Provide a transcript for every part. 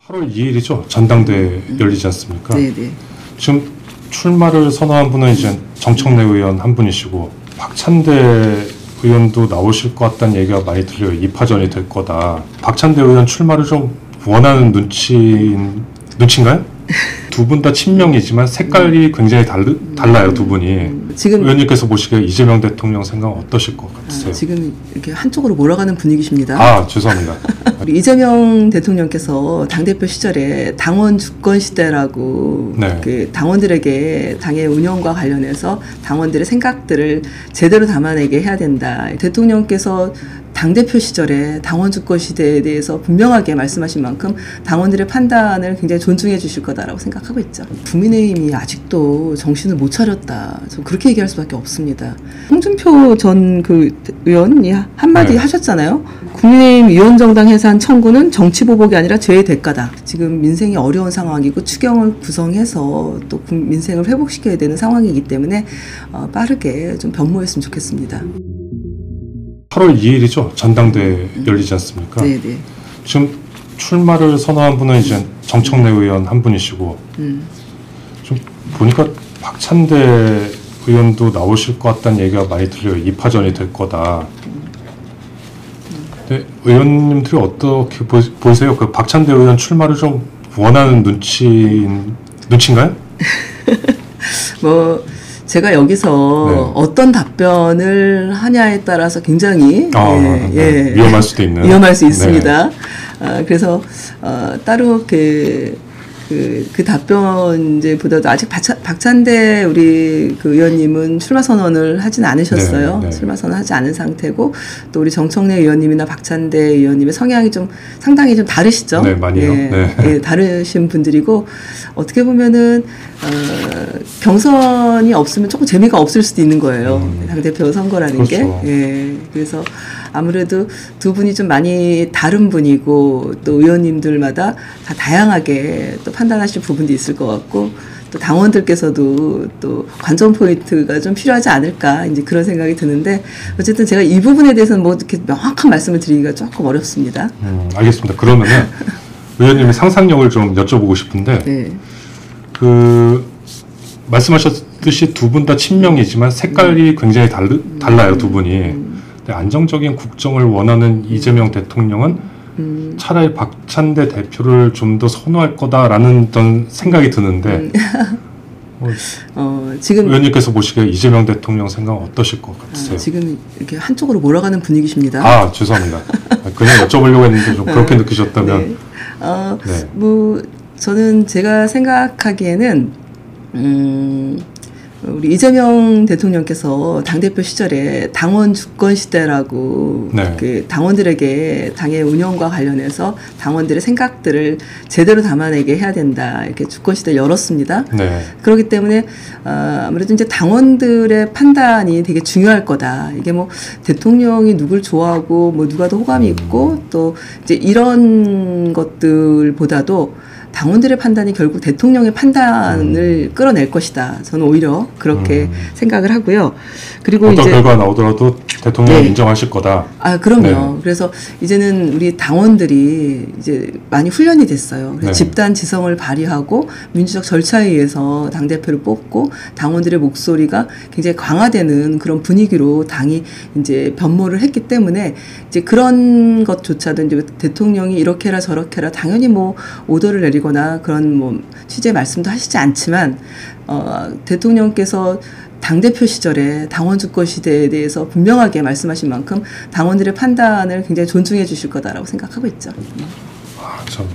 8월 2일이죠. 전당대회 열리지 않습니까? 네네. 지금 출마를 선언한 분은 이제 정청래 의원 한 분이시고 박찬대 의원도 나오실 것 같다는 얘기가 많이 들려요. 2파전이 될 거다. 박찬대 의원 출마를 좀 원하는 눈치인가요? 두 분 다 친명이지만 색깔이 굉장히 달라요, 두 분이. 지금 의원님께서 보시기에 이재명 대통령 생각은 어떠실 것 같으세요? 지금 이렇게 한쪽으로 몰아가는 분위기십니다. 아, 죄송합니다. 우리 이재명 대통령께서 당대표 시절에 당원 주권 시대라고 네. 그 당원들에게 당의 운영과 관련해서 당원들의 생각들을 제대로 담아내게 해야 된다. 대통령께서 당대표 시절에 당원 주권 시대에 대해서 분명하게 말씀하신 만큼 당원들의 판단을 굉장히 존중해 주실 거다라고 생각하고 있죠. 국민의힘이 아직도 정신을 못 차렸다. 저 그렇게 얘기할 수밖에 없습니다. 홍준표 전 그 의원이 한마디 하셨잖아요. 국민의힘 위원정당 해산 청구는 정치 보복이 아니라 죄의 대가다. 지금 민생이 어려운 상황이고 추경을 구성해서 또 민생을 회복시켜야 되는 상황이기 때문에 빠르게 좀 변모했으면 좋겠습니다. 8월 2일이죠. 전당대회 열리지 않습니까? 네네. 지금 출마를 선언한 분은 이제 정청래 의원 한 분이시고 좀 보니까 박찬대 의원도 나오실 것 같다는 얘기가 많이 들려요. 2파전이 될 거다. 근데 의원님들이 어떻게 보이세요? 그 박찬대 의원 출마를 좀 원하는 눈치인가요? 뭐 제가 여기서 어떤 답변을 하냐에 따라서 굉장히 위험할 수도 있는 위험할 수 있습니다. 그래서 따로 그 답변 이제보다도 아직 박찬대 우리 그 의원님은 출마 선언을 하진 않으셨어요. 출마 선언하지 않은 상태고 또 우리 정청래 의원님이나 박찬대 의원님의 성향이 좀 상당히 좀 다르시죠. 네, 많이요. 다르신 분들이고 어떻게 보면은 경선이 없으면 조금 재미가 없을 수도 있는 거예요. 당대표 선거라는 그렇죠. 게. 그래서 아무래도 두 분이 좀 많이 다른 분이고 또 의원님들마다 다 다양하게 또 판단하실 부분도 있을 것 같고 또 당원들께서도 또 관전 포인트가 좀 필요하지 않을까 이제 그런 생각이 드는데 어쨌든 제가 이 부분에 대해서는 뭐 이렇게 명확한 말씀을 드리기가 조금 어렵습니다. 알겠습니다. 그러면은 의원님의 상상력을 좀 여쭤보고 싶은데 그 말씀하셨듯이 두 분 다 친명이지만 색깔이 굉장히 달라요, 두 분이. 안정적인 국정을 원하는 이재명 대통령은 차라리 박찬대 대표를 좀 더 선호할 거다라는 어떤 생각이 드는데 지금 의원님께서 보시기에 이재명 대통령 생각은 어떠실 것 같으세요? 지금 이렇게 한쪽으로 몰아가는 분위기십니다. 아, 죄송합니다. 그냥 여쭤보려고 했는데 좀 그렇게 느끼셨다면 뭐 저는 제가 생각하기에는 우리 이재명 대통령께서 당대표 시절에 당원 주권 시대라고 그 당원들에게 당의 운영과 관련해서 당원들의 생각들을 제대로 담아내게 해야 된다. 이렇게 주권 시대를 열었습니다. 그렇기 때문에 아무래도 이제 당원들의 판단이 되게 중요할 거다. 이게 뭐 대통령이 누굴 좋아하고 뭐 누가 더 호감이 있고 또 이제 이런 것들보다도 당원들의 판단이 결국 대통령의 판단을 끌어낼 것이다. 저는 오히려 그렇게 생각을 하고요. 그리고 어떤 결과가 나오더라도 대통령이 인정하실 거다. 아, 그럼요. 그래서 이제는 우리 당원들이 이제 많이 훈련이 됐어요. 그래서 집단 지성을 발휘하고 민주적 절차에 의해서 당대표를 뽑고 당원들의 목소리가 굉장히 강화되는 그런 분위기로 당이 이제 변모를 했기 때문에 이제 그런 것조차도 이제 대통령이 이렇게 해라 저렇게 해라 당연히 뭐 오더를 내리거나 그런 뭐 취재 말씀도 하시지 않지만 대통령께서 당대표 시절에 당원 주권 시대에 대해서 분명하게 말씀하신 만큼 당원들의 판단을 굉장히 존중해 주실 거다라고 생각하고 있죠. 참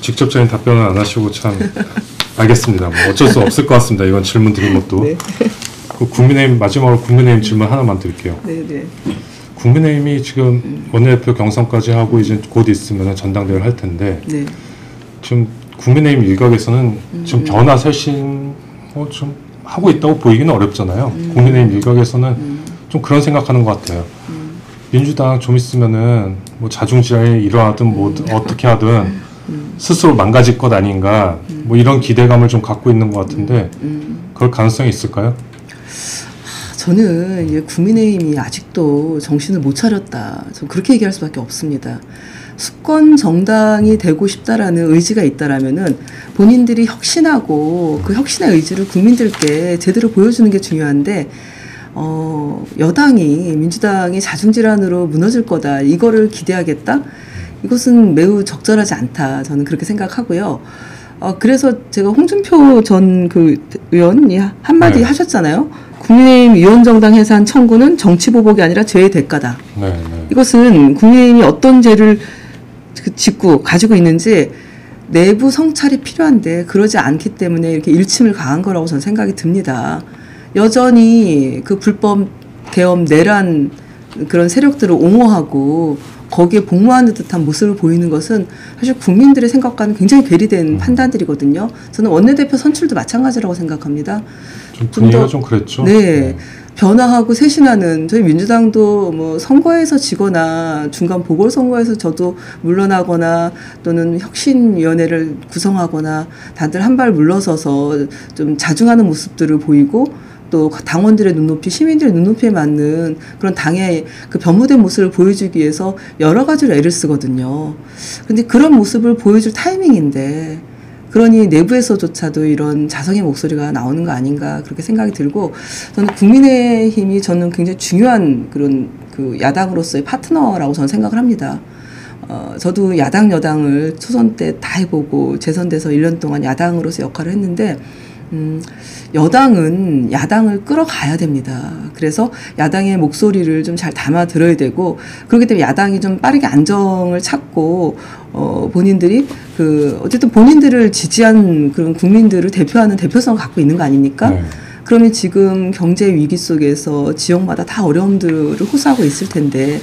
직접적인 답변은 안 하시고 참 알겠습니다. 뭐 어쩔 수 없을 것 같습니다. 이건 질문 드린 것도. 그 국민의힘 마지막으로 국민의힘 질문 하나만 드릴게요. 국민의힘이 지금 원내대표 경선까지 하고 이제 곧 있으면 전당대회를 할 텐데 지금 국민의힘 일각에서는 지금 변화 쇄신 좀 하고 있다고 보이기는 어렵잖아요. 국민의힘 일각에서는 좀 그런 생각하는 것 같아요. 민주당 좀 있으면은 뭐 자중질환이 일어나든 뭐 어떻게 하든 스스로 망가질 것 아닌가 뭐 이런 기대감을 좀 갖고 있는 것 같은데 그럴 가능성이 있을까요? 저는 이제 국민의힘이 아직도 정신을 못 차렸다. 저 그렇게 얘기할 수밖에 없습니다. 수권 정당이 되고 싶다라는 의지가 있다라면은 본인들이 혁신하고 그 혁신의 의지를 국민들께 제대로 보여주는 게 중요한데 여당이 민주당이 자중질환으로 무너질 거다 이거를 기대하겠다 이것은 매우 적절하지 않다 저는 그렇게 생각하고요. 그래서 제가 홍준표 전 그 의원이 한마디 네. 하셨잖아요. 국민의힘 위원정당 해산 청구는 정치보복이 아니라 죄의 대가다. 네, 네. 이것은 국민의힘이 어떤 죄를 짓고 가지고 있는지 내부 성찰이 필요한데 그러지 않기 때문에 이렇게 일침을 가한 거라고 저는 생각이 듭니다. 여전히 그 불법 계엄 내란 그런 세력들을 옹호하고 거기에 복무하는 듯한 모습을 보이는 것은 사실 국민들의 생각과는 굉장히 괴리된 판단들이거든요. 저는 원내대표 선출도 마찬가지라고 생각합니다. 좀 분위기가 좀 그랬죠. 네. 변화하고 쇄신하는 저희 민주당도 뭐 선거에서 지거나 중간 보궐선거에서 저도 물러나거나 또는 혁신위원회를 구성하거나 다들 한 발 물러서서 좀 자중하는 모습들을 보이고 또 당원들의 눈높이, 시민들의 눈높이에 맞는 그런 당의 그 변모된 모습을 보여주기 위해서 여러 가지로 애를 쓰거든요. 근데 그런 모습을 보여줄 타이밍인데 그러니 내부에서조차도 이런 자성의 목소리가 나오는 거 아닌가 그렇게 생각이 들고 저는 국민의힘이 저는 굉장히 중요한 그런 그 야당으로서의 파트너라고 저는 생각을 합니다. 저도 야당 여당을 초선 때 다 해보고 재선돼서 1년 동안 야당으로서 역할을 했는데 여당은 야당을 끌어가야 됩니다. 그래서 야당의 목소리를 좀 잘 담아 들어야 되고 그렇기 때문에 야당이 좀 빠르게 안정을 찾고 본인들이 어쨌든 본인들을 지지한 그런 국민들을 대표하는 대표성을 갖고 있는 거 아닙니까? 네. 그러면 지금 경제 위기 속에서 지역마다 다 어려움들을 호소하고 있을 텐데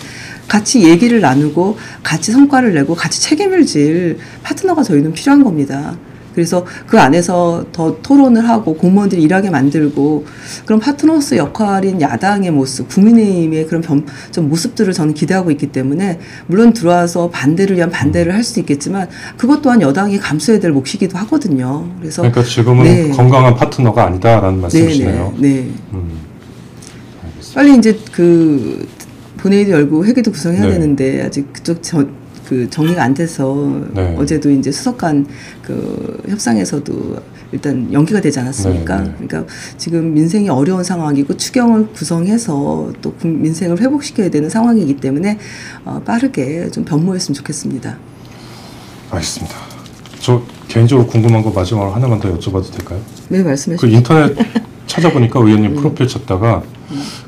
같이 얘기를 나누고 같이 성과를 내고 같이 책임을 질 파트너가 저희는 필요한 겁니다. 그래서 그 안에서 더 토론을 하고 공무원들이 일하게 만들고 그런 파트너로서 역할인 야당의 모습, 국민의힘의 그런 좀 모습들을 저는 기대하고 있기 때문에 물론 들어와서 반대를 위한 반대를 할 수 있겠지만 그것 또한 여당이 감수해야 될 몫이기도 하거든요. 그래서 그러니까 지금은 네. 건강한 파트너가 아니다라는 말씀이시네요. 네. 빨리 이제 그 본회의도 열고 회기도 구성해야 네. 되는데 아직 그쪽 그 정리가 안 돼서 네. 어제도 이제 수석간 그 협상에서도 일단 연기가 되지 않았습니까? 네, 네. 그러니까 지금 민생이 어려운 상황이고 추경을 구성해서 또 민생을 회복시켜야 되는 상황이기 때문에 빠르게 좀 변모했으면 좋겠습니다. 알겠습니다. 저 개인적으로 궁금한 거 마지막으로 하나만 더 여쭤봐도 될까요? 네, 말씀해 그 주세요. 인터넷 찾아보니까 의원님 프로필 찾다가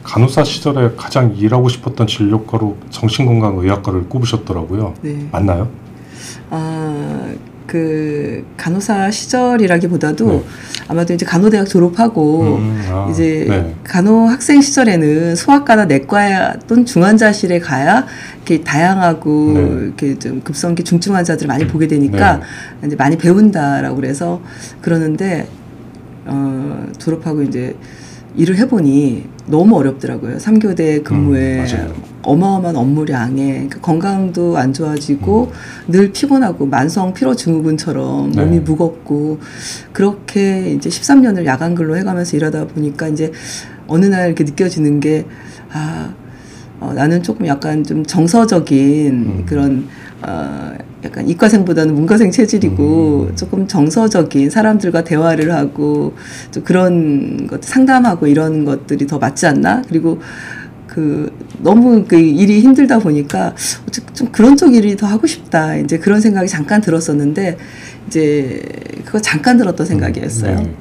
간호사 시절에 가장 일하고 싶었던 진료과로 정신건강의학과를 꼽으셨더라고요. 네. 맞나요? 그 간호사 시절이라기보다도 네. 아마도 이제 간호대학 졸업하고 이제 네. 간호 학생 시절에는 소아과나 내과 또는 중환자실에 가야 이렇게 다양하고 네. 이렇게 좀 급성기 중증 환자들을 많이 보게 되니까 네. 이제 많이 배운다라고 그래서 그러는데 졸업하고 이제 일을 해보니 너무 어렵더라고요. 3교대 근무에 어마어마한 업무량에 그러니까 건강도 안 좋아지고 늘 피곤하고 만성 피로 증후군처럼 몸이 무겁고 그렇게 이제 13년을 야간 근로 해가면서 일하다 보니까 이제 어느 날 이렇게 느껴지는 게 나는 조금 약간 좀 정서적인 그런 약간 이과생보다는 문과생 체질이고 조금 정서적인 사람들과 대화를 하고 좀 그런 것 상담하고 이런 것들이 더 맞지 않나? 그리고 너무 그 일이 힘들다 보니까 좀 그런 쪽 일이 더 하고 싶다. 이제 그런 생각이 잠깐 들었었는데 이제 그거 잠깐 들었던 생각이었어요. 네.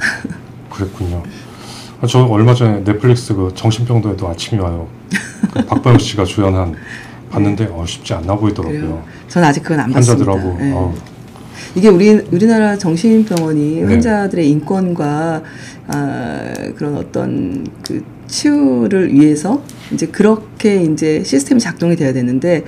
그랬군요. 저 얼마 전에 넷플릭스 그 정신병동에도 아침이 와요. 그 박보영 씨가 주연한 봤는데 쉽지 않나 보이더라고요. 그래요. 전 아직 그건 안 봤습니다. 환자들하고 네. 이게 우리나라 정신병원이 환자들의 인권과 그런 어떤 그 치유를 위해서 이제 그렇게 이제 시스템이 작동이 돼야 되는데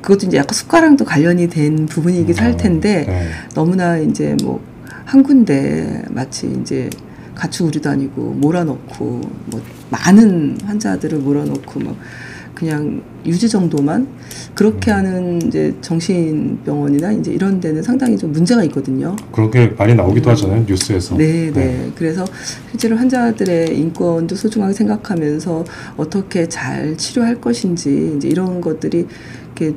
그것도 이제 약간 숟가락도 관련이 된 부분이기도 할 텐데 너무나 이제 뭐 한 군데 마치 이제 가축우리도 아니고 몰아넣고 뭐 많은 환자들을 몰아넣고 막 그냥 유지 정도만 그렇게 하는 이제 정신병원이나 이제 이런 데는 상당히 좀 문제가 있거든요. 그런 게 많이 나오기도 하잖아요, 뉴스에서. 네. 그래서 실제로 환자들의 인권도 소중하게 생각하면서 어떻게 잘 치료할 것인지 이제 이런 것들이 이렇게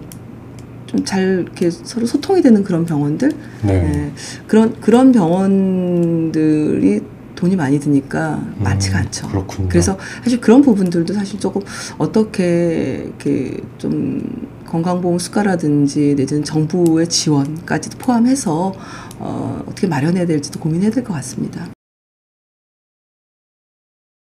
좀 잘 이렇게 서로 소통이 되는 그런 병원들, 네. 예, 그런 병원들이 돈이 많이 드니까 많지가 않죠. 그렇군요. 그래서 사실 그런 부분들도 사실 조금 어떻게 이렇게 좀 건강보험 수가라든지 내지는 정부의 지원까지도 포함해서 어떻게 마련해야 될지도 고민해야 될 것 같습니다.